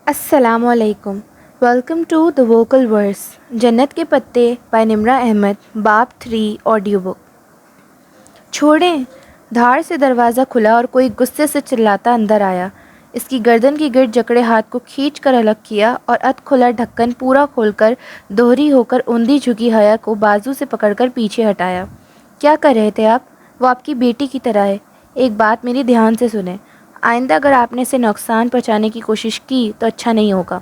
السلام علیکم. Welcome to the vocal ورس. جنت کے پتے بائی نمرہ احمد. باب 3 آڈیو بک. چھوڑیں. دھاڑ سے دروازہ کھلا اور کوئی غصے سے چلاتا اندر آیا. اس کی گردن کی گرد جکڑے ہاتھ کو کھینچ کر الگ کیا اور ادھ کھلا ڈھکن پورا کھول کر دوہری ہو کر اوندھی جھکی حیا کو بازو سے پکڑ کر پیچھے ہٹایا. کیا کر رہے تھے آپ؟ وہ آپ کی بیٹی کی طرح ہے. ایک بات میری دھیان سے سنیں. آئندہ اگر آپ نے اسے نقصان پہنچانے کی کوشش کی تو اچھا نہیں ہوگا.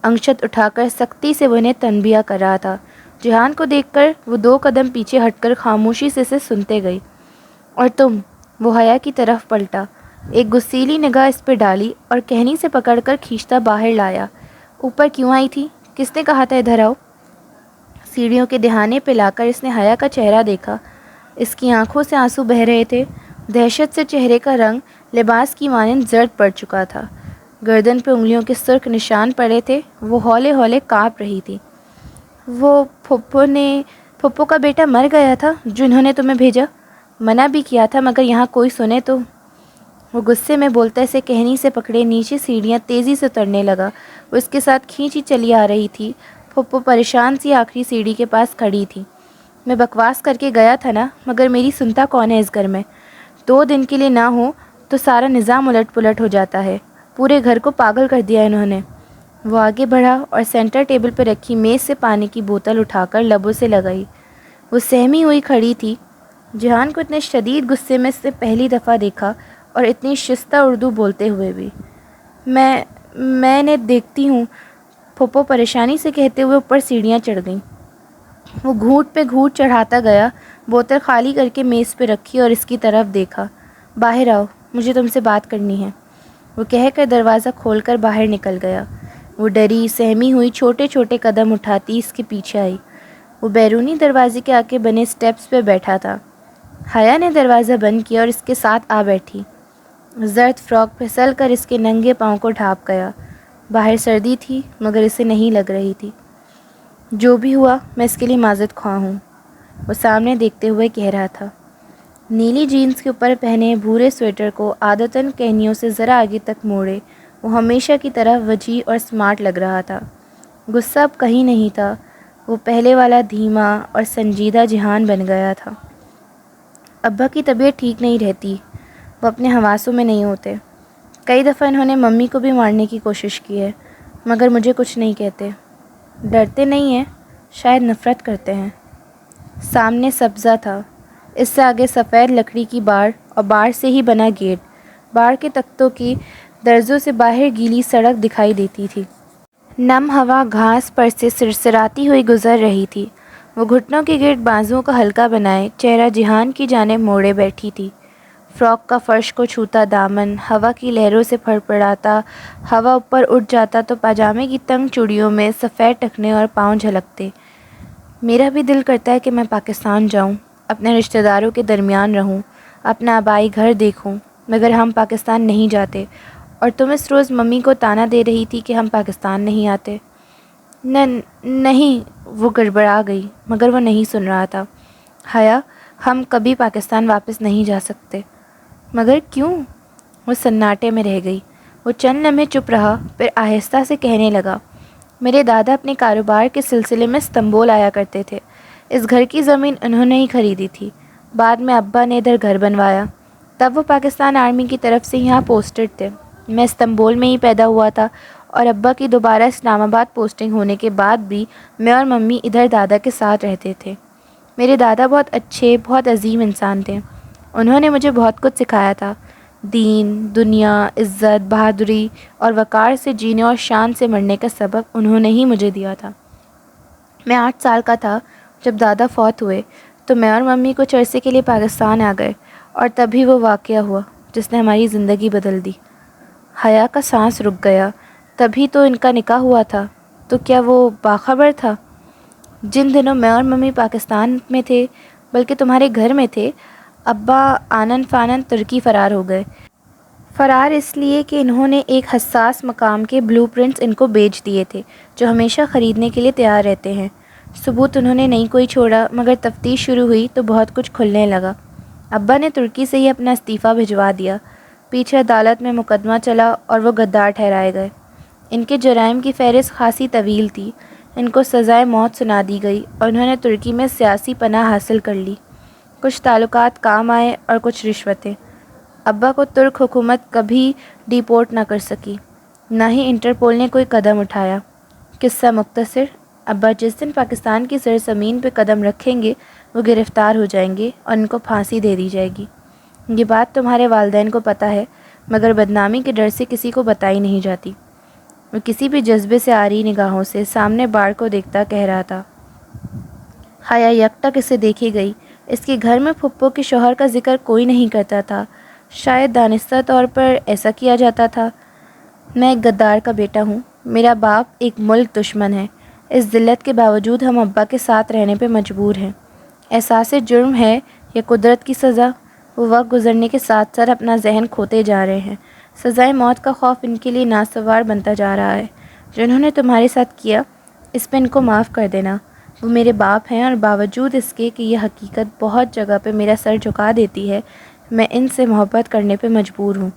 انگشت اٹھا کر سختی سے وہ انہیں تنبیہ کر رہا تھا. جہان کو دیکھ کر وہ 2 قدم پیچھے ہٹ کر خاموشی سے اسے سنتے گئی. اور تم؟ وہ حیا کی طرف پلٹا. ایک غصیلی نگاہ اس پہ ڈالی اور کہنی سے پکڑ کر کھینچتا باہر لایا. اوپر کیوں آئی تھی؟ کس نے کہا تھا ادھر آؤ؟ سیڑھیوں کے دہانے پہ لا کر اس نے حیا کا چہرہ دیکھا. اس کی آنکھوں سے آنسو بہہ رہے تھے. دہشت سے چہرے کا رنگ لباس کی مانند زرد پڑ چکا تھا. گردن پہ انگلیوں کے سرخ نشان پڑے تھے. وہ ہولے ہولے کانپ رہی تھی. وہ پھپھو کا بیٹا مر گیا تھا جو انہوں نے تمہیں بھیجا. منع بھی کیا تھا مگر یہاں کوئی سنے تو. وہ غصے میں بولتا اسے کہنی سے پکڑے نیچے سیڑھیاں تیزی سے اترنے لگا. وہ اس کے ساتھ کھینچی چلی آ رہی تھی. پھپھو پریشان سی آخری سیڑھی کے پاس کھڑی تھی. میں بکواس کر کے گیا تھا نا، مگر میری سنتا کون ہے اس گھر میں؟ 2 دن کے لیے نہ ہو تو سارا نظام الٹ پلٹ ہو جاتا ہے. پورے گھر کو پاگل کر دیا انہوں نے. وہ آگے بڑھا اور سینٹر ٹیبل پہ رکھی میز سے پانی کی بوتل اٹھا کر لبوں سے لگائی. وہ سہمی ہوئی کھڑی تھی. جہان کو اتنے شدید غصے میں سے پہلی دفعہ دیکھا اور اتنی شستہ اردو بولتے ہوئے بھی. میں نے دیکھتی ہوں. پھپھو پریشانی سے کہتے ہوئے اوپر سیڑھیاں چڑھ گئیں. وہ گھونٹ پہ گھونٹ چڑھاتا گیا. بوتل خالی کر کے میز پہ رکھی اور اس کی طرف دیکھا. باہر آؤ، مجھے تم سے بات کرنی ہے. وہ کہہ کر دروازہ کھول کر باہر نکل گیا. وہ ڈری سہمی ہوئی چھوٹے چھوٹے قدم اٹھاتی اس کے پیچھے آئی. وہ بیرونی دروازے کے آگے بنے سٹیپس پہ بیٹھا تھا. حیا نے دروازہ بند کیا اور اس کے ساتھ آ بیٹھی. زرد فراک پھسل کر اس کے ننگے پاؤں کو ڈھانپ گیا. باہر سردی تھی مگر اسے نہیں لگ رہی تھی. جو بھی ہوا میں اس کے لیے معذرت خواہ ہوں، وہ سامنے دیکھتے ہوئے کہہ رہا تھا. نیلی جینز کے اوپر پہنے بھورے سویٹر کو عادتاً کہنیوں سے ذرا آگے تک موڑے وہ ہمیشہ کی طرح وجیح اور سمارٹ لگ رہا تھا. غصہ اب کہیں نہیں تھا. وہ پہلے والا دھیما اور سنجیدہ جہان بن گیا تھا. ابا کی طبیعت ٹھیک نہیں رہتی. وہ اپنے حواسوں میں نہیں ہوتے. کئی دفعہ انہوں نے ممی کو بھی مارنے کی کوشش کی ہے مگر مجھے کچھ نہیں کہتے. ڈرتے نہیں ہیں، شاید نفرت کرتے ہیں. سامنے سبزہ تھا. اس سے آگے سفید لکڑی کی بار اور بار سے ہی بنا گیٹ. بار کے تختوں کی درزوں سے باہر گیلی سڑک دکھائی دیتی تھی. نم ہوا گھاس پر سے سرسراتی ہوئی گزر رہی تھی. وہ گھٹنوں کے گرد بازوؤں کا حلقہ بنائے چہرہ جہان کی جانب موڑے بیٹھی تھی. فراک کا فرش کو چھوتا دامن ہوا کی لہروں سے پھڑپڑاتا. ہوا اوپر اٹھ جاتا تو پاجامے کی تنگ چوڑیوں میں سفید ٹخنے اور پاؤں جھلکتے. میرا بھی دل کرتا ہے کہ میں پاکستان جاؤں، اپنے رشتہ داروں کے درمیان رہوں، اپنا آبائی گھر دیکھوں، مگر ہم پاکستان نہیں جاتے. اور تم اس روز ممی کو طعنہ دے رہی تھی کہ ہم پاکستان نہیں آتے. نہیں. وہ گڑبڑا گئی مگر وہ نہیں سن رہا تھا. حیا، ہم کبھی پاکستان واپس نہیں جا سکتے. مگر کیوں؟ وہ سناٹے میں رہ گئی. وہ چند لمحے چپ رہا پھر آہستہ سے کہنے لگا. میرے دادا اپنے کاروبار کے سلسلے میں استنبول آیا کرتے تھے. اس گھر کی زمین انہوں نے ہی خریدی تھی. بعد میں ابا نے ادھر گھر بنوایا. تب وہ پاکستان آرمی کی طرف سے یہاں پوسٹڈ تھے. میں استنبول میں ہی پیدا ہوا تھا اور ابا کی دوبارہ اسلام آباد پوسٹنگ ہونے کے بعد بھی میں اور ممی ادھر دادا کے ساتھ رہتے تھے. میرے دادا بہت اچھے، بہت عظیم انسان تھے. انہوں نے مجھے بہت کچھ سکھایا تھا. دین، دنیا، عزت، بہادری اور وقار سے جینے اور شان سے مرنے کا سبق انہوں نے ہی مجھے دیا تھا. میں 8 سال کا تھا جب دادا فوت ہوئے تو میں اور ممی کچھ عرصے کے لیے پاکستان آ گئے اور تبھی وہ واقعہ ہوا جس نے ہماری زندگی بدل دی. حیا کا سانس رک گیا. تبھی تو ان کا نکاح ہوا تھا. تو کیا وہ باخبر تھا؟ جن دنوں میں اور ممی پاکستان میں تھے بلکہ تمہارے گھر میں تھے، ابا آنن فانن ترکی فرار ہو گئے. فرار اس لیے کہ انہوں نے ایک حساس مقام کے بلو پرنٹس ان کو بیچ دیے تھے جو ہمیشہ خریدنے کے لیے تیار رہتے ہیں. ثبوت انہوں نے نہیں کوئی چھوڑا مگر تفتیش شروع ہوئی تو بہت کچھ کھلنے لگا. ابا نے ترکی سے ہی اپنا استعفیٰ بھجوا دیا. پیچھے عدالت میں مقدمہ چلا اور وہ غدار ٹھہرائے گئے. ان کے جرائم کی فہرست خاصی طویل تھی۔ ان کو سزائے موت سنا دی گئی اور انہوں نے ترکی میں سیاسی پناہ حاصل کر لی۔ کچھ تعلقات کام آئے اور کچھ رشوتیں۔ ابا کو ترک حکومت کبھی ڈیپورٹ نہ کر سکی، نہ ہی انٹرپول نے کوئی قدم اٹھایا۔ قصہ مختصر، ابا جس دن پاکستان کی سرزمین پہ قدم رکھیں گے وہ گرفتار ہو جائیں گے اور ان کو پھانسی دے دی جائے گی۔ یہ بات تمہارے والدین کو پتہ ہے، مگر بدنامی کے ڈر سے کسی کو بتائی نہیں جاتی۔ وہ کسی بھی جذبے سے آری نگاہوں سے سامنے باڑ کو دیکھتا کہہ رہا تھا۔ حیا یکٹک اسے دیکھی گئی۔ اس کے گھر میں پھپھو کے شوہر کا ذکر کوئی نہیں کرتا تھا، شاید دانستہ طور پر ایسا کیا جاتا تھا۔ میں ایک غدار کا بیٹا ہوں، میرا باپ ایک ملک دشمن ہے، اس ذلت کے باوجود ہم ابا کے ساتھ رہنے پہ مجبور ہیں۔ احساس جرم ہے یا قدرت کی سزا؟ وہ وقت گزرنے کے ساتھ ساتھ اپنا ذہن کھوتے جا رہے ہیں۔ سزائے موت کا خوف ان کے لیے ناسوار بنتا جا رہا ہے۔ جو انہوں نے تمہارے ساتھ کیا، اس پہ ان کو معاف کر دینا۔ وہ میرے باپ ہیں اور باوجود اس کے کہ یہ حقیقت بہت جگہ پہ میرا سر جھکا دیتی ہے، میں ان سے محبت کرنے پہ مجبور ہوں۔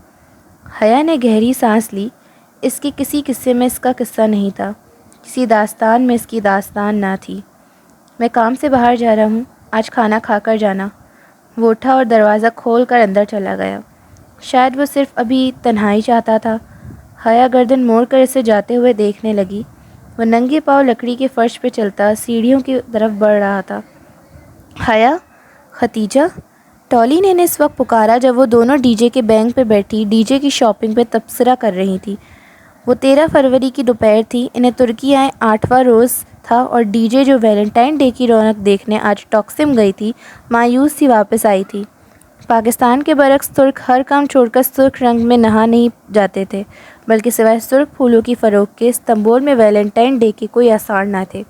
حیا نے گہری سانس لی۔ اس کے کسی قصے میں اس کا قصہ نہیں تھا، کسی داستان میں اس کی داستان نہ تھی۔ میں کام سے باہر جا رہا ہوں، آج کھانا کھا کر جانا۔ وہ اٹھا اور دروازہ کھول کر اندر چلا گیا۔ شاید وہ صرف ابھی تنہائی چاہتا تھا۔ حیا گردن موڑ کر اسے جاتے ہوئے دیکھنے لگی۔ وہ ننگے پاؤں لکڑی کے فرش پہ چلتا سیڑھیوں کی طرف بڑھ رہا تھا۔ حیا، ختیجہ، ٹولی نے اس وقت پکارا جب وہ دونوں ڈی جے کے بینک پہ بیٹھی ڈی جے کی شاپنگ پہ تبصرہ کر رہی تھی۔ وہ 13 فروری کی دوپہر تھی، انہیں ترکی آئے 8واں روز تھا اور ڈی جے جو ویلنٹائن ڈے کی رونق دیکھنے آج ٹاکسم گئی تھی، مایوس سی واپس آئی تھی۔ پاکستان کے برعکس ترک ہر کام چھوڑ کر سرخ رنگ میں نہا نہیں جاتے تھے، بلکہ سوائے سرخ پھولوں کی فروخت کے استنبول میں ویلنٹائن ڈے کے کوئی آثار نہ تھے۔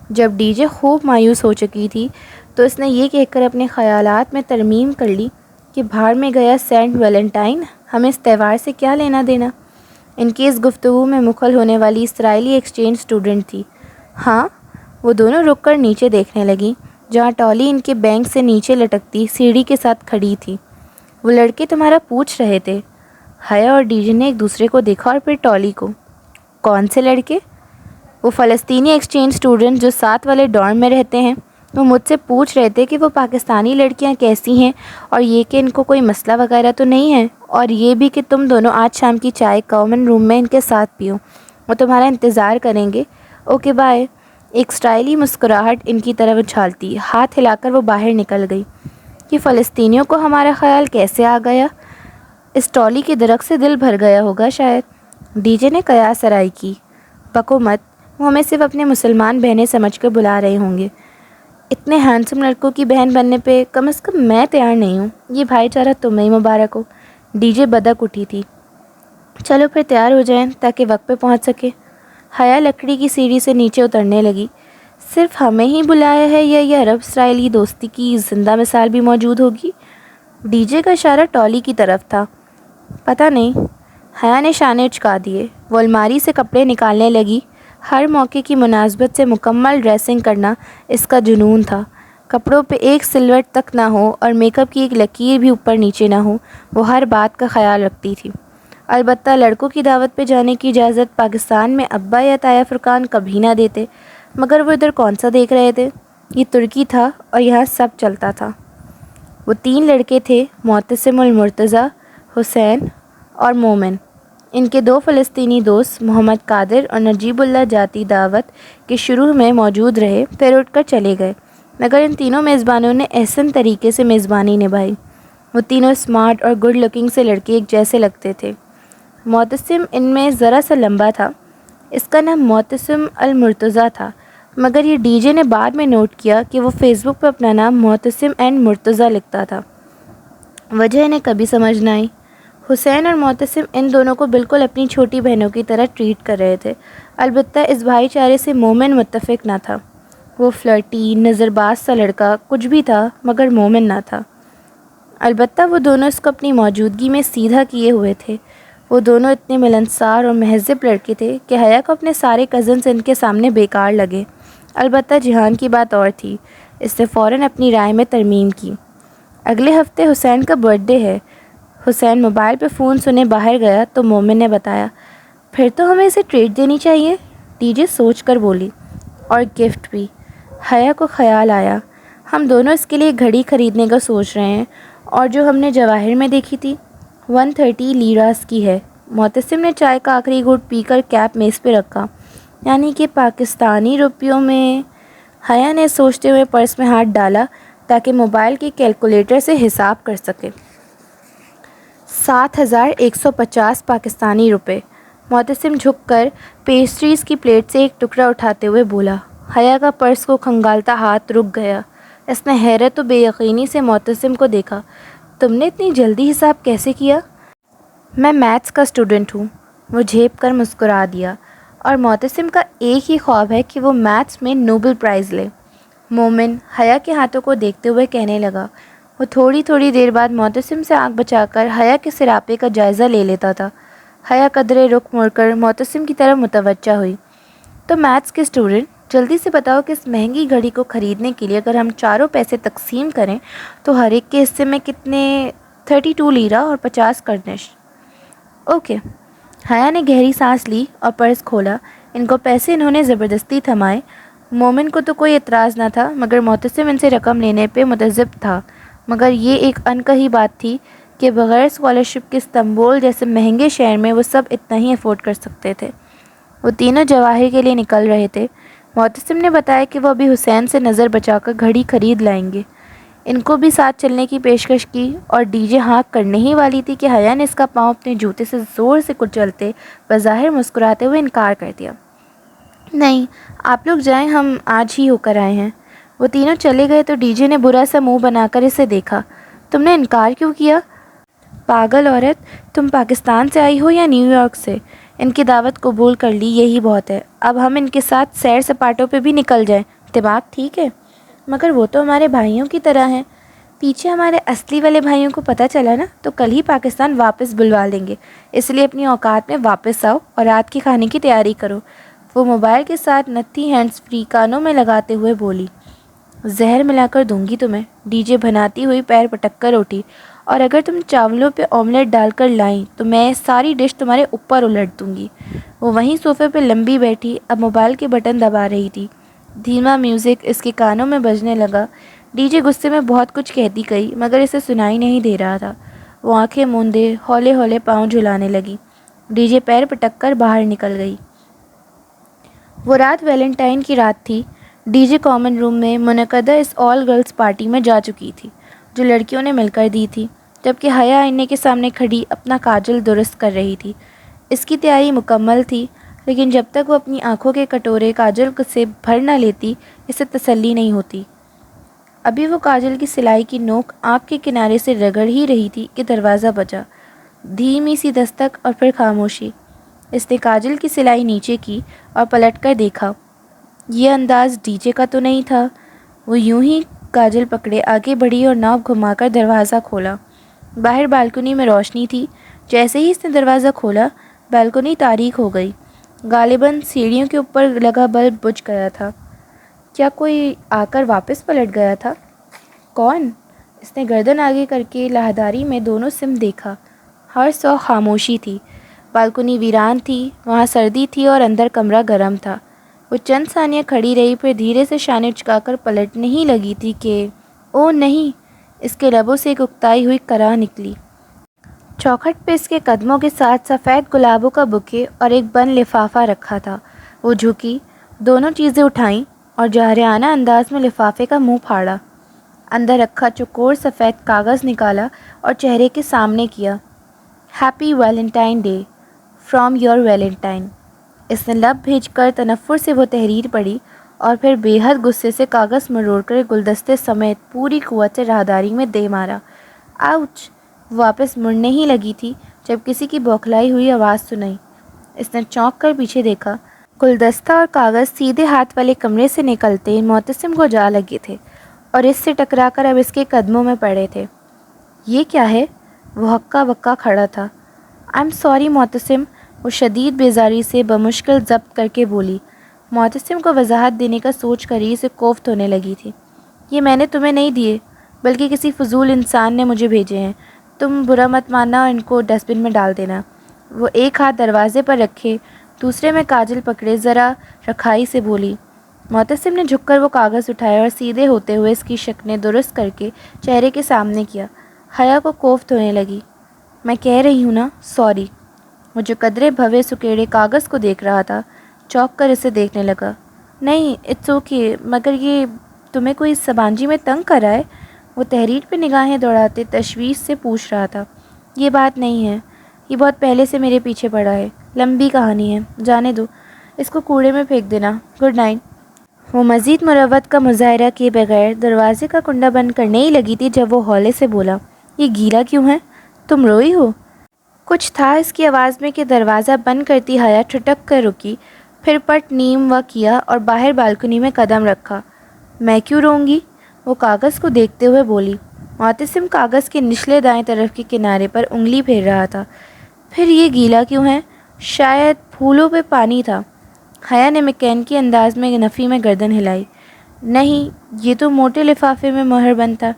جب ڈی جے خوب مایوس ہو چکی تھی تو اس نے یہ کہہ کر اپنے خیالات میں ترمیم کر لی کہ بھاڑ میں گیا سینٹ ویلنٹائن، ہمیں اس تہوار سے کیا لینا دینا۔ ان کی اس گفتگو میں مخل ہونے والی اسرائیلی ایکسچینج اسٹوڈنٹ تھی۔ ہاں، وہ دونوں رک کر نیچے دیکھنے لگیں، جہاں ٹولی ان کے بینک سے نیچے لٹکتی سیڑھی کے ساتھ کھڑی تھی۔ وہ لڑکے تمہارا پوچھ رہے تھے۔ حیا اور ڈی جے نے ایک دوسرے کو دیکھا اور پھر ٹولی کو۔ کون سے لڑکے؟ وہ فلسطینی ایکسچینج اسٹوڈنٹ جو ساتھ والے ڈارم میں رہتے ہیں۔ وہ مجھ سے پوچھ رہے تھے کہ وہ پاکستانی لڑکیاں کیسی ہیں اور یہ کہ ان کو کوئی مسئلہ وغیرہ تو نہیں ہے، اور یہ بھی کہ تم دونوں آج شام کی چائے کامن روم میں ان کے ساتھ پیو، وہ تمہارا انتظار کریں گے۔ Okay bye. ایک اسٹائلی مسکراہٹ ان کی طرف اچھالتی ہاتھ ہلا کر وہ باہر نکل گئی۔ کہ فلسطینیوں کو ہمارا خیال کیسے آ گیا؟ اس ٹولی کے درخت سے دل بھر گیا ہوگا شاید۔ ڈی جے نے قیاس آرائی کی۔ بکو مت، وہ ہمیں صرف اپنے مسلمان بہنیں سمجھ کر بلا رہے ہوں گے۔ اتنے ہینڈسم لڑکوں کی بہن بننے پہ کم از کم میں تیار نہیں ہوں۔ یہ بھائی چارہ تمہیں مبارک ہو۔ ڈی جے بدک اٹھی تھی۔ چلو پھر تیار ہو جائیں تاکہ وقت پہ پہنچ سکے۔ حیا لکڑی کی سیڑھی سے نیچے اترنے لگی۔ صرف ہمیں ہی بلایا ہے یا یہ عرب اسرائیلی دوستی کی زندہ مثال بھی موجود ہوگی؟ ڈی جے کا اشارہ ٹولی کی طرف تھا۔ پتہ نہیں۔ حیا نے شانے اچکا دیے۔ وہ الماری سے کپڑے نکالنے لگی۔ ہر موقع کی مناسبت سے مکمل ڈریسنگ کرنا اس کا جنون تھا۔ کپڑوں پہ ایک سلوٹ تک نہ ہو اور میک اپ کی ایک لکیر بھی اوپر نیچے نہ ہو، وہ ہر بات کا خیال رکھتی تھی۔ البتہ لڑکوں کی دعوت پہ جانے کی اجازت پاکستان میں ابا یا تایا فرقان کبھی نہ دیتے، مگر وہ ادھر کون سا دیکھ رہے تھے؟ یہ ترکی تھا اور یہاں سب چلتا تھا۔ وہ 3 لڑکے تھے، معتصم المرتضیٰ، حسین اور مومن۔ ان کے 2 فلسطینی دوست محمد قادر اور نجیب اللہ جاتی دعوت کے شروع میں موجود رہے، پھر اٹھ کر چلے گئے، مگر ان تینوں میزبانوں نے احسن طریقے سے میزبانی نبھائی۔ وہ تینوں اسمارٹ اور گڈ لکنگ سے لڑکے ایک جیسے لگتے تھے۔ معتصم ان میں ذرا سا لمبا تھا، اس کا نام معتصم المرتضیٰ تھا، مگر یہ ڈی جے نے بعد میں نوٹ کیا کہ وہ فیس بک پہ اپنا نام معتصم اینڈ مرتضیٰ لکھتا تھا۔ وجہ انہیں کبھی سمجھ نہ آئی۔ حسین اور معتصم ان دونوں کو بالکل اپنی چھوٹی بہنوں کی طرح ٹریٹ کر رہے تھے، البتہ اس بھائی چارے سے مومن متفق نہ تھا۔ وہ فلرٹی، نظر باز سا لڑکا کچھ بھی تھا مگر مومن نہ تھا۔ البتہ وہ دونوں اس کو اپنی موجودگی میں سیدھا کیے ہوئے تھے۔ وہ دونوں اتنے ملنسار اور مہذب لڑکے تھے کہ حیا کو اپنے سارے کزنز ان کے سامنے بیکار لگے۔ البتہ جہان کی بات اور تھی، اس نے فوراً اپنی رائے میں ترمیم کی۔ اگلے ہفتے حسین کا برتھ ڈے ہے۔ حسین موبائل پہ فون سنے باہر گیا تو مومن نے بتایا۔ پھر تو ہمیں اسے ٹریٹ دینی چاہیے، ڈی جے سوچ کر بولی، اور گفٹ بھی۔ حیا کو خیال آیا، ہم دونوں اس کے لیے گھڑی خریدنے کا سوچ رہے ہیں، اور جو ہم نے جواہر میں دیکھی تھی 130 لیراز کی ہے۔ معتصم نے چائے کا آخری گھونٹ پی کر کیپ میز پہ رکھا۔ یعنی کہ پاکستانی روپیوں میں؟ حیا نے سوچتے ہوئے پرس میں ہاتھ ڈالا تاکہ موبائل کی کیلکولیٹر سے حساب کر سکے۔ 7150 پاکستانی روپے۔ معتصم جھک کر پیسٹریز کی پلیٹ سے ایک ٹکڑا اٹھاتے ہوئے بولا۔ حیا کا پرس کو کھنگالتا ہاتھ رک گیا۔ اس نے حیرت و بے یقینی سے معتصم کو دیکھا۔ تم نے اتنی جلدی حساب کیسے کیا؟ میں میتھس کا اسٹوڈنٹ ہوں، وہ جھیپ کر مسکرا دیا، اور معتصم کا ایک ہی خواب ہے کہ وہ میتھس میں نوبل پرائز لے۔ مومن حیا کے ہاتھوں کو دیکھتے ہوئے کہنے لگا۔ وہ تھوڑی دیر بعد معتصم سے آنکھ بچا کر حیا کے سراپے کا جائزہ لے لیتا تھا۔ حیا قدرے رخ موڑ کر معتصم کی طرف متوجہ ہوئی۔ تو میتھس کے اسٹوڈنٹ، جلدی سے بتاؤ کہ اس مہنگی گھڑی کو خریدنے کے لیے اگر ہم چاروں پیسے تقسیم کریں تو ہر ایک کے حصے میں کتنے؟ 32 لیرہ اور 50 کرنش۔ اوکے۔ حیا نے گہری سانس لی اور پرس کھولا۔ ان کو پیسے انہوں نے زبردستی تھمائے۔ مومن کو تو کوئی اعتراض نہ تھا، مگر معتصم ان سے رقم لینے پہ متذب تھا۔ مگر یہ ایک انکہی بات تھی کہ بغیر اسکالرشپ کے استنبول جیسے مہنگے شہر میں وہ سب اتنا ہی افورڈ کر سکتے تھے۔ وہ تینوں جواہر کے لیے نکل رہے تھے۔ معتصم نے بتایا کہ وہ ابھی حسین سے نظر بچا کر گھڑی خرید لائیں گے۔ ان کو بھی ساتھ چلنے کی پیشکش کی، اور ڈی جے ہانک کرنے ہی والی تھی کہ حیا نے اس کا پاؤں اپنے جوتے سے زور سے کچلتے بظاہر مسکراتے ہوئے انکار کر دیا۔ نہیں، آپ لوگ جائیں، ہم آج ہی ہو کر آئے ہیں۔ وہ تینوں چلے گئے تو ڈی جے نے برا سا منہ بنا کر اسے دیکھا۔ تم نے انکار کیوں کیا؟ پاگل عورت، تم پاکستان سے آئی ہو یا نیو یارک سے؟ ان کی دعوت قبول کر لی، یہی بہت ہے۔ اب ہم ان کے ساتھ سیر سپاٹوں پہ بھی نکل جائیں، دماغ ٹھیک ہے؟ مگر وہ تو ہمارے بھائیوں کی طرح ہیں۔ پیچھے ہمارے اصلی والے بھائیوں کو پتہ چلا نا تو کل ہی پاکستان واپس بلوا لیں گے، اس لیے اپنی اوقات میں واپس آؤ اور رات کے کھانے کی تیاری کرو۔ وہ موبائل کے ساتھ نتھی ہینڈز فری کانوں میں لگاتے ہوئے بولی۔ زہر ملا کر دوں گی تمہیں، ڈی جے بھناتی ہوئی پیر پٹک کر اٹھی، اور اگر تم چاولوں پہ آملیٹ ڈال کر لائیں تو میں ساری ڈش تمہارے اوپر الٹ دوں گی۔ وہ وہیں صوفے پہ لمبی بیٹھی اب موبائل کے بٹن دبا رہی تھی۔ دھیما میوزک اس کے کانوں میں بجنے لگا۔ ڈی جے غصے میں بہت کچھ کہتی گئی مگر اسے سنائی نہیں دے رہا تھا۔ وہ آنکھیں موندے ہولے ہولے پاؤں جھلانے لگی۔ ڈی جے پیر پٹک کر باہر نکل گئی۔ وہ رات ویلنٹائن کی رات تھی۔ ڈی جے کامن روم میں منعقدہ اس آل گرلز پارٹی میں جا چکی تھی جو لڑکیوں نے مل کر دی تھی، جبکہ حیا آئینے کے سامنے کھڑی اپنا کاجل درست کر رہی تھی۔ اس کی تیاری مکمل تھی، لیکن جب تک وہ اپنی آنکھوں کے کٹورے کاجل سے بھر نہ لیتی اسے تسلی نہیں ہوتی۔ ابھی وہ کاجل کی سلائی کی نوک آنکھ کے کنارے سے رگڑ ہی رہی تھی کہ دروازہ بجا۔ دھیمی سی دستک اور پھر خاموشی۔ اس نے کاجل کی سلائی نیچے کی اور پلٹ کر دیکھا۔ یہ انداز ڈی جے کا تو نہیں تھا۔ وہ یوں ہی کاجل پکڑے آگے بڑھی اور ناپ گھما کر دروازہ کھولا۔ باہر بالکنی میں روشنی تھی۔ جیسے ہی اس نے دروازہ کھولا بالکنی تاریک ہو گئی۔ غالباً سیڑھیوں کے اوپر لگا بلب بجھ گیا تھا۔ کیا کوئی آ کر واپس پلٹ گیا تھا؟ کون؟ اس نے گردن آگے کر کے لاہداری میں دونوں سم دیکھا۔ ہر سو خاموشی تھی۔ بالکنی ویران تھی، وہاں سردی تھی اور اندر کمرہ گرم تھا۔ وہ چند ثانیہ کھڑی رہی، پھر دھیرے سے شانے چکا کر پلٹنے ہی لگی تھی کہ او نہیں! اس کے لبوں سے ایک اکتائی ہوئی کرا نکلی۔ چوکھٹ پہ اس کے قدموں کے ساتھ سفید گلابوں کا بکے اور ایک بند لفافہ رکھا تھا۔ وہ جھکی، دونوں چیزیں اٹھائیں اور جارحانہ انداز میں لفافے کا منہ پھاڑا۔ اندر رکھا چوکور سفید کاغذ نکالا اور چہرے کے سامنے کیا۔ Happy Valentine day from your Valentine. اس نے لب بھیج کر تنفر سے وہ تحریر پڑھی اور پھر بے حد غصے سے کاغذ مروڑ کر گلدستے سمیت پوری قوت سے راہداری میں دے مارا۔ آؤچ! واپس مڑنے ہی لگی تھی جب کسی کی بوکھلائی ہوئی آواز سنائی۔ اس نے چونک کر پیچھے دیکھا۔ گلدستہ اور کاغذ سیدھے ہاتھ والے کمرے سے نکلتے معتصم کو جا لگے تھے اور اس سے ٹکرا کر اب اس کے قدموں میں پڑے تھے۔ یہ کیا ہے؟ وہ ہکا بکا کھڑا تھا۔ آئی ایم سوری معتصم، وہ شدید بیزاری سے بمشکل ضبط کر کے بولی۔ معتصم کو وضاحت دینے کا سوچ کر ہی اسے کوفت ہونے لگی تھی۔ یہ میں نے تمہیں نہیں دیے، بلکہ کسی فضول انسان نے مجھے بھیجے ہیں۔ تم برا مت ماننا اور ان کو ڈسٹ بن میں ڈال دینا۔ وہ ایک ہاتھ دروازے پر رکھے دوسرے میں کاجل پکڑے ذرا رکھائی سے بولی۔ معتصم نے جھک کر وہ کاغذ اٹھایا اور سیدھے ہوتے ہوئے اس کی شکلیں درست کر کے چہرے کے سامنے کیا۔ حیا کو کوفت ہونے لگی۔ میں کہہ رہی ہوں نا، سوری۔ وہ جو قدرے بھوے سکیڑے کاغذ کو دیکھ رہا تھا چونک کر اسے دیکھنے لگا۔ نہیں، اٹس اوکے، مگر یہ تمہیں کوئی سبانجی میں تنگ کر رہا ہے؟ وہ تحریر پہ نگاہیں دوڑاتے تشویش سے پوچھ رہا تھا۔ یہ بات نہیں ہے، یہ بہت پہلے سے میرے پیچھے پڑا ہے، لمبی کہانی ہے، جانے دو، اس کو کوڑے میں پھینک دینا، گڈ نائٹ۔ وہ مزید مروت کا مظاہرہ کیے بغیر دروازے کا کنڈا بند کرنے ہی لگی تھی جب وہ ہولے سے بولا، یہ گیلا کیوں ہے؟ تم روئی ہو؟ کچھ تھا اس کی آواز میں کہ دروازہ بند کرتی حیا ٹھٹک کر رکی، پھر پٹ نیم وا کیا اور باہر بالکنی میں قدم رکھا۔ میں کیوں روں گی؟ وہ کاغذ کو دیکھتے ہوئے بولی۔ معتصم کاغذ کے نچلے دائیں طرف کے کنارے پر انگلی پھیر رہا تھا۔ پھر یہ گیلا کیوں ہے؟ شاید پھولوں پہ پانی تھا۔ حیا نے میکینکی انداز میں نفی میں گردن ہلائی۔ نہیں، یہ تو موٹے لفافے میں مہر بند تھا۔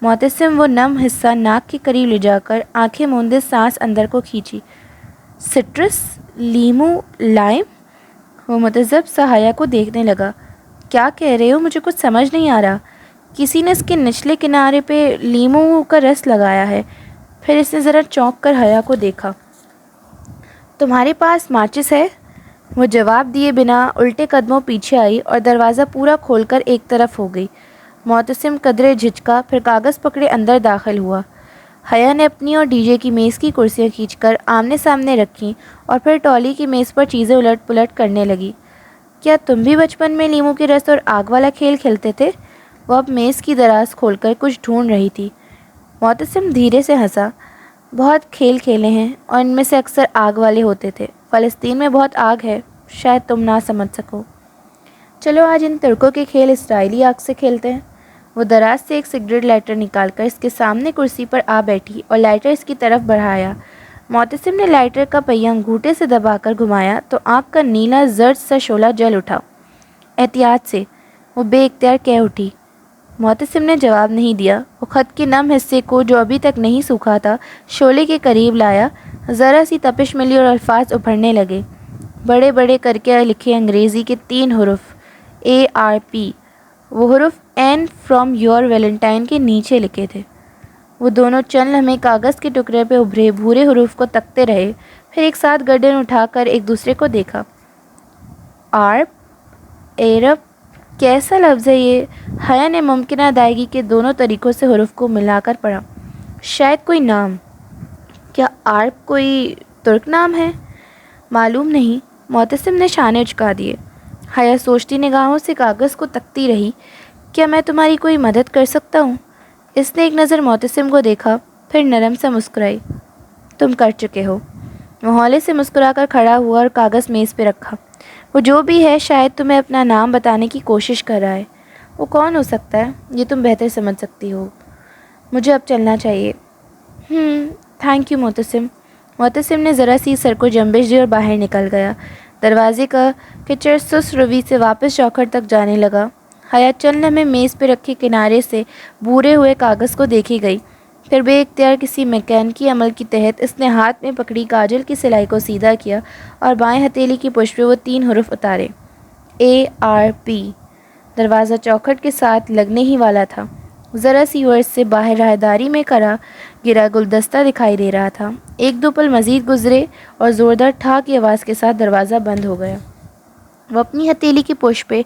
معتصم وہ نم حصہ ناک کے قریب لے جا کر آنکھیں موندے سانس اندر کو کھینچی۔ سٹرس، لیمو، لائم؟ وہ متذب سا حیا کو دیکھنے لگا۔ کیا کہہ رہے ہو؟ مجھے کچھ سمجھ نہیں آ رہا۔ کسی نے اس کے نچلے کنارے پہ لیمو کا رس لگایا ہے۔ پھر اس نے ذرا چونک کر حیا کو دیکھا۔ تمہارے پاس ماچس ہے؟ وہ جواب دیے بنا الٹے قدموں پیچھے آئی اور دروازہ پورا کھول کر ایک طرف ہو گئی۔ معتصم قدرے جھجکا، پھر کاغذ پکڑے اندر داخل ہوا۔ حیا نے اپنی اور ڈی جے کی میز کی کرسیاں کھینچ کر آمنے سامنے رکھیں اور پھر ٹولی کی میز پر چیزیں الٹ پلٹ کرنے لگی۔ کیا تم بھی بچپن میں لیمو کے رس اور آگ والا کھیل کھیلتے تھے؟ وہ اب میز کی دراز کھول کر کچھ ڈھونڈ رہی تھی۔ معتصم دھیرے سے ہنسا۔ بہت کھیل کھیلے ہیں اور ان میں سے اکثر آگ والے ہوتے تھے۔ فلسطین میں بہت آگ ہے، شاید تم نہ سمجھ سکو۔ چلو آج ان ترکوں کے کھیل اسرائیلی آگ سے کھیلتے ہیں۔ وہ دراز سے ایک سگریٹ لائٹر نکال کر اس کے سامنے کرسی پر آ بیٹھی اور لائٹر اس کی طرف بڑھایا۔ معتصم نے لائٹر کا پہیہ انگوٹھے سے دبا کر گھمایا تو آنکھ کا نیلا زرد سا شعلہ جل اٹھا۔ احتیاط سے، وہ بے اختیار کہہ اٹھی۔ معتصم نے جواب نہیں دیا۔ وہ خط کے نم حصے کو جو ابھی تک نہیں سوکھا تھا شعلے کے قریب لایا، ذرا سی تپش ملی اور الفاظ ابھرنے لگے۔ بڑے بڑے کر کے لکھے انگریزی کے 3 حروف ARP، وہ حروف این فرام یور ویلنٹائن کے نیچے لکھے تھے۔ وہ دونوں چند لمحے کاغذ کے ٹکڑے پہ ابھرے بھورے حروف کو تکتے رہے، پھر ایک ساتھ گردن اٹھا کر ایک دوسرے کو دیکھا۔ آرپ، ایرپ، کیسا لفظ ہے یہ؟ حیا نے ممکنہ ادائیگی کے دونوں طریقوں سے حروف کو ملا کر پڑھا۔ شاید کوئی نام۔ کیا آرپ کوئی ترک نام ہے؟ معلوم نہیں۔ معتصم نے شانے اچکا دیے۔ حیا سوچتی نگاہوں سے کاغذ کو تکتی رہی۔ کیا میں تمہاری کوئی مدد کر سکتا ہوں؟ اس نے ایک نظر معتصم کو دیکھا، پھر نرم سا مسکرائی۔ تم کر چکے ہو۔ وہ ہولے سے مسکرا کر کھڑا ہوا اور کاغذ میز پہ رکھا۔ وہ جو بھی ہے شاید تمہیں اپنا نام بتانے کی کوشش کر رہا ہے۔ وہ کون ہو سکتا ہے؟ یہ تم بہتر سمجھ سکتی ہو۔ مجھے اب چلنا چاہیے۔ Thank you Mutasim. معتصم نے ذرا سی سر کو جنبش دی اور باہر نکل گیا۔ دروازے کا کچر سست روی سے واپس چوکھٹ تک جانے لگا۔ حیا چند لمحے میز پہ رکھے کنارے سے بھورے ہوئے کاغذ کو دیکھی گئی، پھر بے اختیار کسی میکینکی عمل کے تحت اس نے ہاتھ میں پکڑی کاجل کی سلائی کو سیدھا کیا اور بائیں ہتھیلی کی پشت پہ وہ 3 حروف اتارے۔ ARP۔ دروازہ چوکھٹ کے ساتھ لگنے ہی والا تھا۔ ذرا سی ورس سے باہر راہداری میں کھڑا گرا گلدستہ دکھائی دے رہا تھا۔ 1-2 پل مزید گزرے اور زوردار ٹھا کی آواز کے ساتھ دروازہ بند ہو گیا۔ وہ اپنی ہتھیلی کی پشت پہ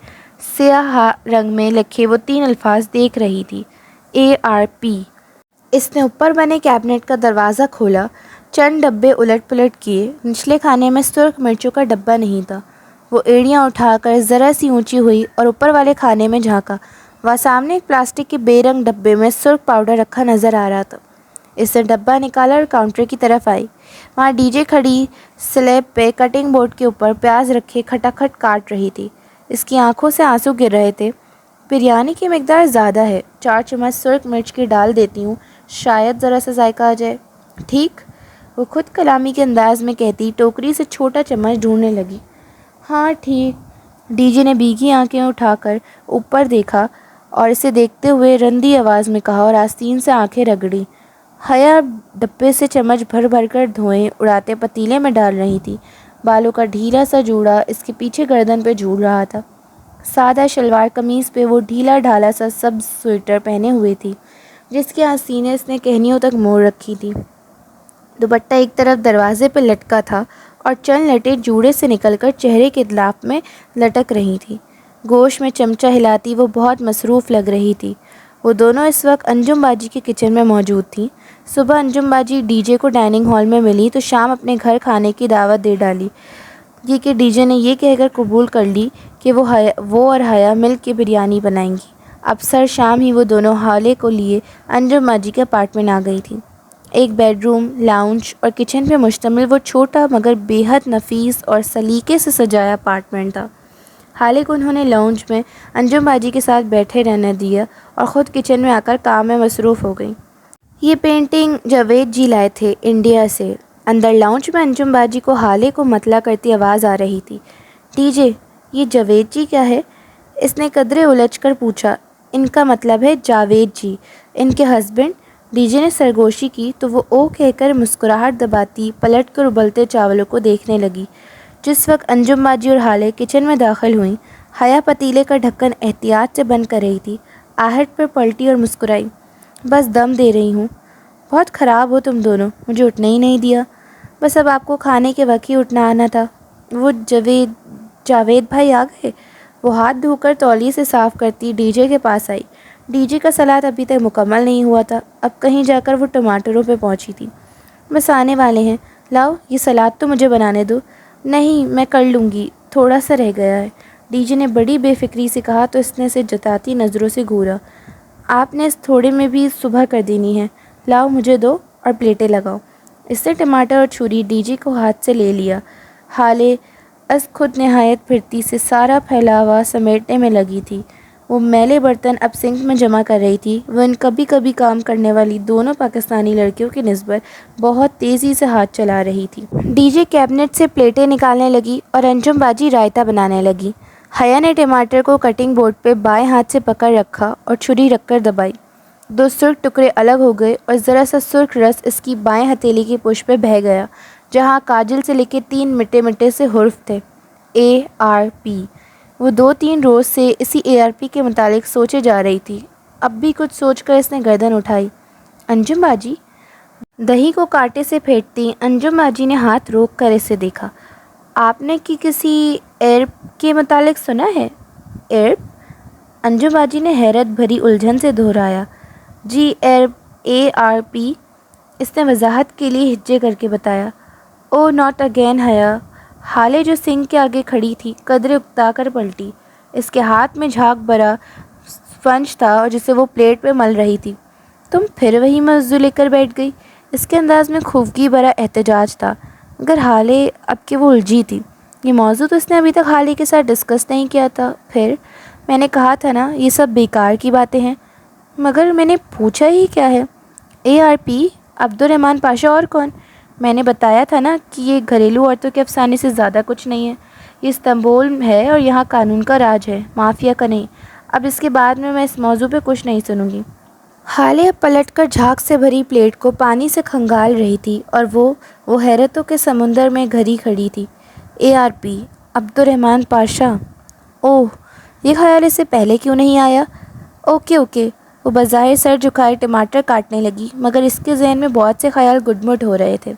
سیاہ رنگ میں لکھے وہ 3 الفاظ دیکھ رہی تھی، ARP۔ اس نے اوپر بنے کیبنٹ کا دروازہ کھولا، چند ڈبے الٹ پلٹ کیے۔ نچلے کھانے میں سرخ مرچوں کا ڈبہ نہیں تھا۔ وہ ایڑیاں اٹھا کر ذرا سی اونچی ہوئی اور اوپر والے کھانے میں جھانکا۔ وہاں سامنے ایک پلاسٹک کے بے رنگ ڈبے میں سرخ پاؤڈر رکھا نظر آ رہا تھا۔ اس نے ڈبہ نکالا اور کاؤنٹر کی طرف آئی۔ وہاں ڈی جے کھڑی سلیب پہ کٹنگ بورڈ کے اوپر پیاز رکھے کھٹاکھٹ کاٹ رہی تھی۔ اس کی آنکھوں سے آنسو گر رہے تھے۔ بریانی کی مقدار زیادہ ہے، 4 چمچ سرخ مرچ کی ڈال دیتی ہوں، شاید ذرا سا ذائقہ آ جائے۔ ٹھیک؟ وہ خود کلامی کے انداز میں کہتی ٹوکری سے چھوٹا چمچ ڈھونڈنے لگی۔ ہاں ٹھیک۔ ڈی جے نے بھیگی آنکھیں اٹھا کر اوپر دیکھا اور اسے دیکھتے ہوئے رندی آواز میں کہا اور آستین سے آنکھیں رگڑی۔ حیا ڈبے سے چمچ بھر بھر کر دھوئیں اڑاتے پتیلے میں ڈال رہی تھی۔ بالوں کا ڈھیلا سا جوڑا اس کے پیچھے گردن پہ جھول رہا تھا۔ سادہ شلوار قمیص پہ وہ ڈھیلا ڈھالا سا سبز سویٹر پہنے ہوئے تھی جس کے آستینیں اس نے کہنیوں تک موڑ رکھی تھی۔ دوپٹہ ایک طرف دروازے پہ لٹکا تھا اور چند لٹیں جوڑے سے نکل کر چہرے کے اطراف میں لٹک رہی تھیں۔ گوشت میں چمچہ ہلاتی وہ بہت مصروف لگ رہی تھی۔ وہ دونوں اس وقت انجم باجی کے کچن میں موجود تھیں۔ صبح انجم باجی ڈی جے کو ڈائننگ ہال میں ملی تو شام اپنے گھر کھانے کی دعوت دے ڈالی۔ یہ کہ ڈی جے نے یہ کہہ کر قبول کر لی کہ وہ اور حیا مل کے بریانی بنائیں گی۔ اب سر شام ہی وہ دونوں حالے کو لیے انجم باجی کے اپارٹمنٹ آ گئی تھیں۔ ایک بیڈ روم، لاؤنج اور کچن پہ مشتمل وہ چھوٹا مگر بے حد نفیس اور سلیقے سے سجایا اپارٹمنٹ تھا۔ حالے کو انہوں نے لاؤنج میں انجم باجی کے ساتھ بیٹھے رہنے دیا اور خود کچن میں آ کر کام میں مصروف ہو گئیں۔ یہ پینٹنگ جاوید جی لائے تھے انڈیا سے۔ اندر لاؤنج میں انجم باجی کو حالے کو مطلع کرتی آواز آ رہی تھی۔ ڈی جے، یہ جاوید جی کیا ہے؟ اس نے قدرے الجھ کر پوچھا۔ ان کا مطلب ہے جاوید جی، ان کے ہسبینڈ۔ ڈی جے نے سرگوشی کی تو وہ او کہہ کر مسکراہٹ دباتی پلٹ کر ابلتے چاولوں کو دیکھنے لگی۔ جس وقت انجم باجی اور حالے کچن میں داخل ہوئیں، حیا پتیلے کا ڈھکن احتیاط سے بند کر رہی تھی۔ آہٹ پر پلٹی اور مسکرائی۔ بس دم دے رہی ہوں۔ بہت خراب ہو تم دونوں، مجھے اٹھنے ہی نہیں دیا۔ بس اب آپ کو کھانے کے وقت ہی اٹھنا آنا تھا۔ وہ جاوید بھائی آ گئے؟ وہ ہاتھ دھو کر تولیے سے صاف کرتی ڈی جے کے پاس آئی۔ ڈی جے کا سلاد ابھی تک مکمل نہیں ہوا تھا، اب کہیں جا کر وہ ٹماٹروں پہ پہنچی تھی۔ بس آنے والے ہیں، لاؤ یہ سلاد تو مجھے بنانے دو۔ نہیں، میں کر لوں گی، تھوڑا سا رہ گیا ہے، ڈی جے نے بڑی بے فکری سے کہا تو اس نے اسے جتاتی نظروں سے گھورا۔ آپ نے اس تھوڑے میں بھی صبح کر دینی ہے، لاؤ مجھے دو اور پلیٹیں لگاؤ۔ اس نے ٹماٹر اور چھری ڈی جے کو ہاتھ سے لے لیا۔ حالے از خود نہایت پھرتی سے سارا پھیلاوا سمیٹنے میں لگی تھی۔ وہ میلے برتن اب سنک میں جمع کر رہی تھی۔ وہ ان کبھی کبھی کام کرنے والی دونوں پاکستانی لڑکیوں کی نسبت بہت تیزی سے ہاتھ چلا رہی تھی۔ ڈی جے کیبنٹ سے پلیٹیں نکالنے لگی اور انجم باجی رائتہ بنانے لگی۔ حیا نے ٹماٹر کو کٹنگ بورڈ پہ بائیں ہاتھ سے پکڑ رکھا اور چھری رکھ کر دبائی۔ دو سرخ ٹکڑے الگ ہو گئے اور ذرا سا سرخ رس اس کی بائیں ہتھیلی کی پشت پہ بہہ گیا جہاں کاجل سے لکھے 3 مٹے مٹے سے حرف تھے، ARP۔ وہ 2-3 روز سے اسی ARP کے متعلق سوچے جا رہی تھی۔ اب بھی کچھ سوچ کر اس نے گردن اٹھائی۔ انجم باجی؟ دہی کو کانٹے سے پھینٹتی انجم باجی نے ہاتھ روک کر اسے دیکھا۔ آپ نے کسی ایرپ کے متعلق سنا ہے؟ ایرپ؟ انجم باجی نے حیرت بھری الجھن سے دہرایا۔ جی ایرپ، ARP، اس نے وضاحت کے لیے ہجے کر کے بتایا۔ او ناٹ اگین حیا۔ حالے جو سنک کے آگے کھڑی تھی قدرے اکتا کر پلٹی۔ اس کے ہاتھ میں جھاگ بھرا سپنج تھا اور جسے وہ پلیٹ پہ مل رہی تھی۔ تم پھر وہی موضوع لے کر بیٹھ گئی؟ اس کے انداز میں خفگی بھرا احتجاج تھا، مگر حالے اب کہ وہ الجھی تھی۔ یہ موضوع تو اس نے ابھی تک حالے کے ساتھ ڈسکس نہیں کیا تھا۔ پھر میں نے کہا تھا نا یہ سب بیکار کی باتیں ہیں۔ مگر میں نے پوچھا ہی کیا ہے؟ ARP، عبد الرحمن پاشا اور کون؟ میں نے بتایا تھا نا کہ یہ گھریلو عورتوں کے افسانے سے زیادہ کچھ نہیں ہے۔ یہ استنبول ہے اور یہاں قانون کا راج ہے، مافیا کا نہیں۔ اب اس کے بعد میں اس موضوع پہ کچھ نہیں سنوں گی۔ حالے اب پلٹ کر جھاگ سے بھری پلیٹ کو پانی سے کھنگال رہی تھی اور وہ حیرتوں کے سمندر میں گھری کھڑی تھی۔ ARP، عبد الرحمن پاشا، اوہ، یہ خیال اس سے پہلے کیوں نہیں آیا؟ اوکے۔ وہ بظاہر سر جھکائے ٹماٹر کاٹنے لگی مگر اس کے ذہن میں بہت سے خیال گڈمٹ ہو رہے تھے۔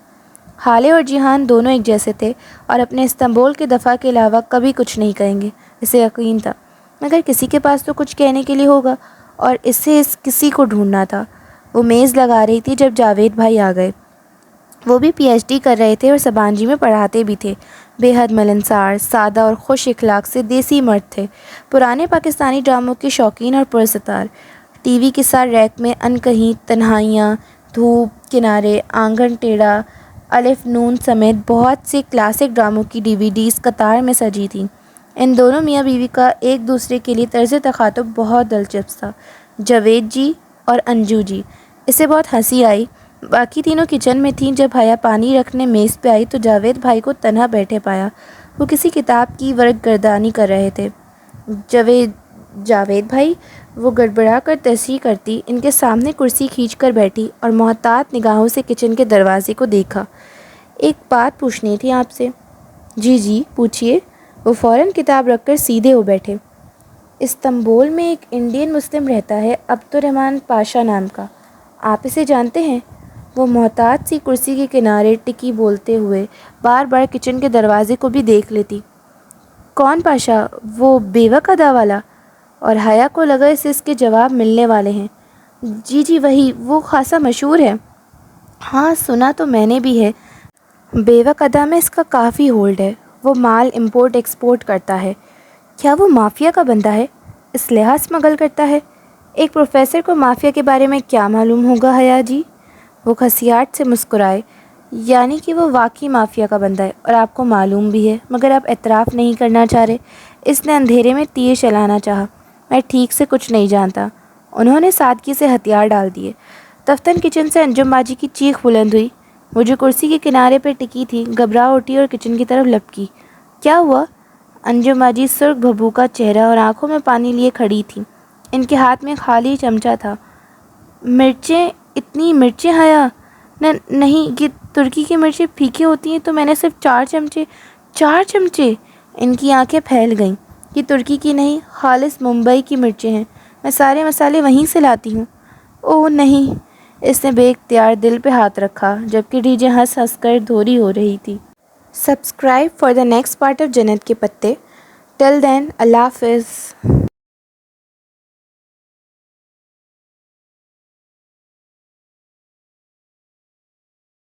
حالے اور جیہان دونوں ایک جیسے تھے اور اپنے استنبول کے دفاع کے علاوہ کبھی کچھ نہیں کہیں گے، اسے یقین تھا۔ مگر کسی کے پاس تو کچھ کہنے کے لیے ہوگا اور اسے اس کسی کو ڈھونڈنا تھا۔ وہ میز لگا رہی تھی جب جاوید بھائی آ گئے۔ وہ بھی PhD کر رہے تھے اور سبانجی میں پڑھاتے بھی تھے۔ بے حد ملنسار، سادہ اور خوش اخلاق سے دیسی مرد تھے۔ پرانے پاکستانی ڈراموں کے شوقین اور پرستار۔ ٹی وی کے ساتھ ریک میں انکہیں تنہائیاں، دھوپ، کنارے، آنگن ٹیڑھا، الف نون سمیت بہت سے کلاسک ڈراموں کی DVDs قطار میں سجی تھیں۔ ان دونوں میاں بیوی کا ایک دوسرے کے لیے طرز تخاطب بہت دلچسپ تھا۔ جاوید جی اور انجو جی۔ اسے بہت ہنسی آئی۔ باقی تینوں کچن میں تھیں۔ جب حیا پانی رکھنے میز پہ آئی تو جاوید بھائی کو تنہا بیٹھے پایا۔ وہ کسی کتاب کی ورق گردانی کر رہے تھے۔ جاوید بھائی، وہ گڑبڑا کر تصحیح کرتی ان کے سامنے کرسی کھینچ کر بیٹھی اور محتاط نگاہوں سے کچن کے دروازے کو دیکھا۔ ایک بات پوچھنی تھی آپ سے۔ جی جی پوچھیے۔ وہ فوراً کتاب رکھ کر سیدھے ہو بیٹھے۔ استنبول میں ایک انڈین مسلم رہتا ہے، عبد الرحمن پاشا نام کا، آپ اسے جانتے ہیں؟ وہ محتاط سی کرسی کے کنارے ٹکی بولتے ہوئے بار بار کچن کے دروازے کو بھی دیکھ لیتی۔ کون پاشا؟ وہ بیوہ قدا والا؟ اور حیا کو لگا اسے اس کے جواب ملنے والے ہیں۔ جی جی وہی، وہ خاصا مشہور ہے۔ ہاں سنا تو میں نے بھی ہے۔ بیوہ قدا میں اس کا کافی ہولڈ ہے، وہ مال امپورٹ ایکسپورٹ کرتا ہے۔ کیا وہ مافیا کا بندہ ہے؟ اسلحہ اسمگل کرتا ہے؟ ایک پروفیسر کو مافیا کے بارے میں کیا معلوم ہوگا حیا جی؟ وہ کھسیاٹ سے مسکرائے۔ یعنی کہ وہ واقعی مافیا کا بندہ ہے اور آپ کو معلوم بھی ہے، مگر آپ اعتراف نہیں کرنا چاہ رہے۔ اس نے اندھیرے میں تیر چلانا چاہا۔ میں ٹھیک سے کچھ نہیں جانتا۔ انہوں نے سادگی سے ہتھیار ڈال دیے۔ دفتن کچن سے انجم باجی کی چیخ بلند ہوئی۔ وہ جو کرسی کے کنارے پہ ٹکی تھی گھبرا اٹھی اور کچن کی طرف لپکی۔ کیا ہوا؟ انجم باجی سرخ بھبو کا چہرہ اور آنکھوں میں پانی لیے کھڑی تھی۔ ان کے ہاتھ میں خالی چمچہ تھا۔ مرچیں؟ اتنی مرچیں حیا؟ نہیں، یہ ترکی کی مرچیں پھیکی ہوتی ہیں تو میں نے صرف 4 چمچے۔ 4 چمچے؟ ان کی آنکھیں پھیل گئیں۔ یہ ترکی کی نہیں، خالص ممبئی کی مرچیں ہیں، میں سارے مسالے وہیں سے لاتی ہوں۔ اوہ نہیں! اس نے بے اختیار دل پہ ہاتھ رکھا جبکہ ڈیجے ہنس ہنس کر دھوری ہو رہی تھی۔ Subscribe for the next part of جنت کے پتے۔ ٹل دین، اللہ حافظ۔